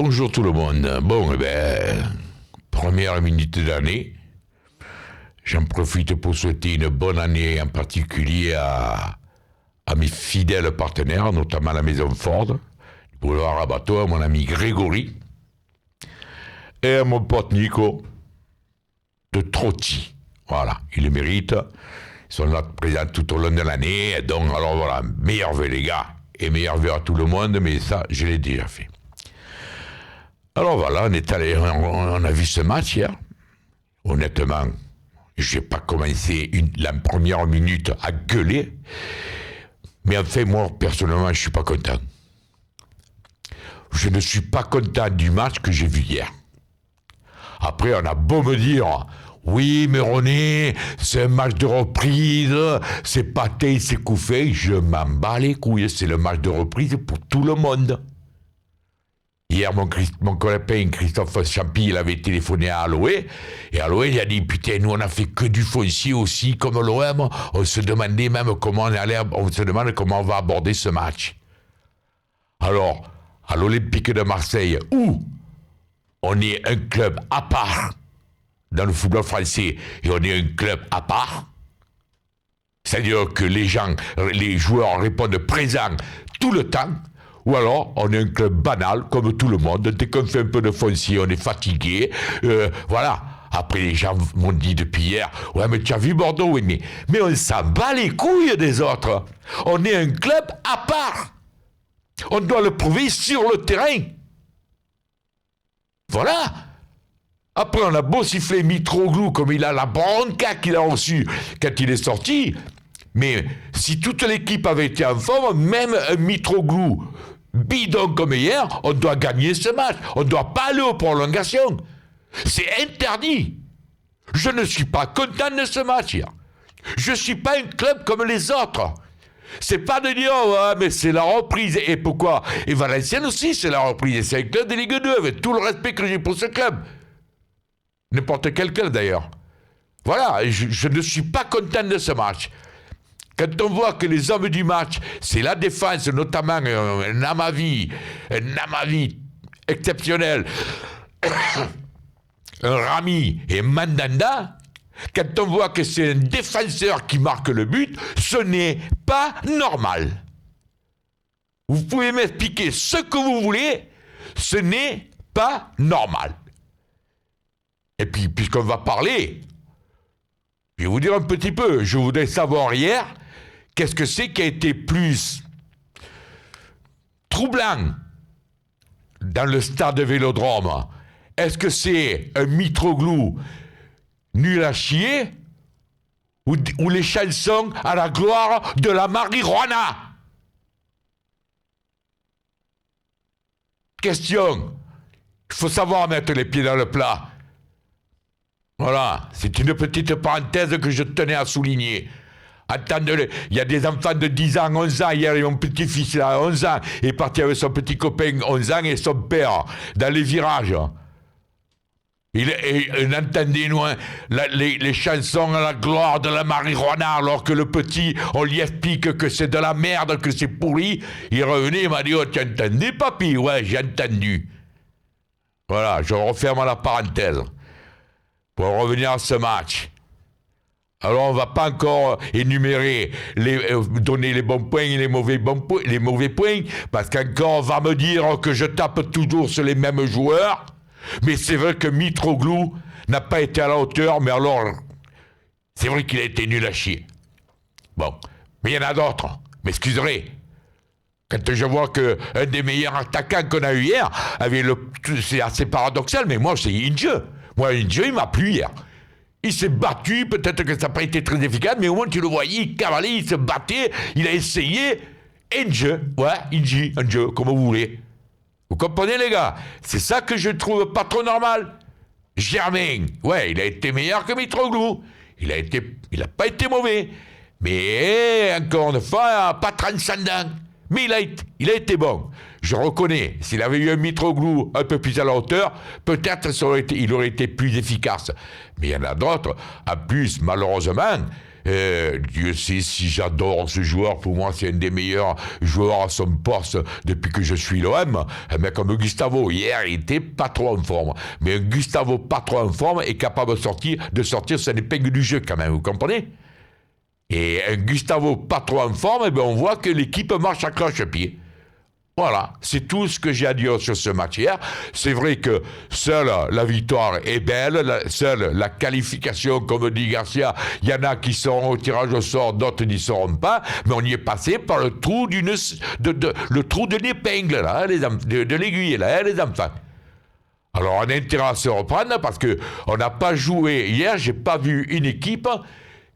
Bonjour tout le monde. Bon, première minute d'année. J'en profite pour souhaiter une bonne année, en particulier à mes fidèles partenaires, notamment la Maison Ford, boulevard Rabateau, à mon ami Grégory, et à mon pote Nico de Trotti. Voilà, ils le méritent. Ils sont là présents tout au long de l'année. Donc, alors voilà, meilleurs vœux les gars, et meilleurs vœux à tout le monde, mais ça, je l'ai déjà fait. Alors voilà, on a vu ce match hier. Honnêtement, je n'ai pas commencé la première minute à gueuler. Mais en fait, moi, personnellement, je ne suis pas content. Je ne suis pas content du match que j'ai vu hier. Après, on a beau me dire, oui, mais René, c'est un match de reprise, c'est pâté, c'est couffé. Je m'en bats les couilles, c'est le match de reprise pour tout le monde. Hier, mon copain Christophe Champy, il avait téléphoné à Aloé, et Aloé, il a dit, putain, nous, on a fait que du foncier aussi, comme l'OM, on se demandait même on se demande comment on va aborder ce match. Alors, à l'Olympique de Marseille, où on est un club à part dans le football français, et on est un club à part, c'est-à-dire que les joueurs répondent présents tout le temps, ou alors, on est un club banal, comme tout le monde. Dès qu'on fait un peu de foncier, on est fatigué. Voilà. Après, les gens m'ont dit depuis hier, ouais, mais tu as vu Bordeaux, oui, mais on s'en bat les couilles des autres. On est un club à part. On doit le prouver sur le terrain. Voilà. Après, on a beau siffler Mitroglou comme il a la bronca qu'il a reçue quand il est sorti. Mais si toute l'équipe avait été en forme, même un Mitroglou bidon comme hier, on doit gagner ce match. On ne doit pas aller aux prolongations. C'est interdit. Je ne suis pas content de ce match hier. Je ne suis pas un club comme les autres. C'est pas de dire, ouais, mais c'est la reprise. Et pourquoi? Et Valenciennes aussi, c'est la reprise. C'est un club de Ligue 2, avec tout le respect que j'ai pour ce club. N'importe quel club d'ailleurs. Voilà, je ne suis pas content de ce match. Quand on voit que les hommes du match, c'est la défense, notamment un Amavi exceptionnel, un Rami et Mandanda, quand on voit que c'est un défenseur qui marque le but, ce n'est pas normal. Vous pouvez m'expliquer ce que vous voulez, ce n'est pas normal. Et puis, puisqu'on va parler, je vais vous dire un petit peu, je voudrais savoir hier, qu'est-ce que c'est qui a été plus troublant dans le stade de Vélodrome? Est-ce que c'est un Mitroglou nul à chier ou les chansons à la gloire de la marijuana? Question. Il faut savoir mettre les pieds dans le plat. Voilà, c'est une petite parenthèse que je tenais à souligner. Attendez-le, il y a des enfants de 10 ans, 11 ans. Hier, mon petit-fils, il a 11 ans, est parti avec son petit copain, 11 ans, et son père, dans les virages. Il entendait loin les chansons à la gloire de la marijuana, alors que le petit, on lui explique que c'est de la merde, que c'est pourri. Il revenait, il m'a dit, oh, tu entendais, papy? Ouais, j'ai entendu. Voilà, je referme la parenthèse. Pour revenir à ce match. Alors, on ne va pas encore énumérer, donner les bons points et les mauvais points, parce qu'encore, on va me dire que je tape toujours sur les mêmes joueurs, mais c'est vrai que Mitroglou n'a pas été à la hauteur, mais alors, c'est vrai qu'il a été nul à chier. Bon, mais il y en a d'autres, m'excuserez. Quand je vois qu'un des meilleurs attaquants qu'on a eu hier, c'est assez paradoxal, mais moi, c'est Inge. Moi, Inge, il m'a plu hier. Il s'est battu, peut-être que ça n'a pas été très efficace, mais au moins tu le voyais, il cavalait, il se battait, il a essayé. Inge, comme vous voulez. Vous comprenez les gars? C'est ça que je trouve pas trop normal. Germain, ouais, il a été meilleur que Mitroglou. Il a pas été mauvais. Mais encore une fois, pas transcendant. Mais il a été bon. Je reconnais, s'il avait eu un Mitroglou un peu plus à la hauteur, peut-être il aurait été plus efficace. Mais il y en a d'autres. En plus, malheureusement, Dieu sait si j'adore ce joueur. Pour moi, c'est un des meilleurs joueurs à son poste depuis que je suis l'OM. Un mec comme Gustavo, hier, il était pas trop en forme. Mais un Gustavo pas trop en forme est capable de sortir son épingle du jeu quand même, vous comprenez? Et un Gustavo pas trop en forme, eh bien, on voit que l'équipe marche à cloche-pied. Voilà, c'est tout ce que j'ai à dire sur ce match hier. C'est vrai que seule la victoire est belle, seule la qualification, comme dit Garcia, il y en a qui seront au tirage au sort, d'autres n'y seront pas, mais on y est passé par le trou le trou de l'épingle, là, de l'aiguille, là, les enfants. Alors on a intérêt à se reprendre parce qu'on n'a pas joué hier, j'ai pas vu une équipe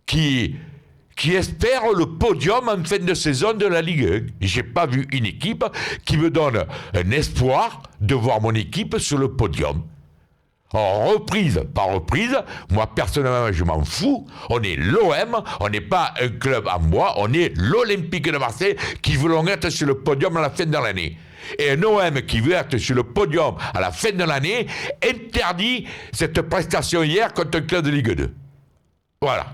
qui espère le podium en fin de saison de la Ligue 1. J'ai pas vu une équipe qui me donne un espoir de voir mon équipe sur le podium. En reprise par reprise, moi personnellement je m'en fous, on est l'OM, on n'est pas un club en bois, on est l'Olympique de Marseille qui voulons être sur le podium à la fin de l'année. Et un OM qui veut être sur le podium à la fin de l'année interdit cette prestation hier contre un club de Ligue 2. Voilà.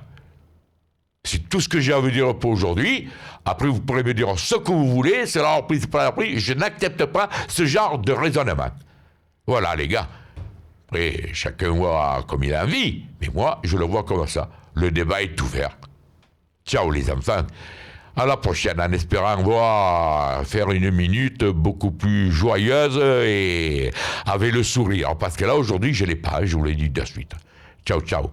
C'est tout ce que j'ai à vous dire pour aujourd'hui. Après, vous pourrez me dire ce que vous voulez. C'est la reprise, c'est pas la reprise. Je n'accepte pas ce genre de raisonnement. Voilà, les gars. Après, chacun voit comme il a envie. Mais moi, je le vois comme ça. Le débat est ouvert. Ciao, les enfants. À la prochaine, en espérant faire une minute beaucoup plus joyeuse et avec le sourire. Parce que là, aujourd'hui, je ne l'ai pas. Je vous l'ai dit de suite. Ciao, ciao.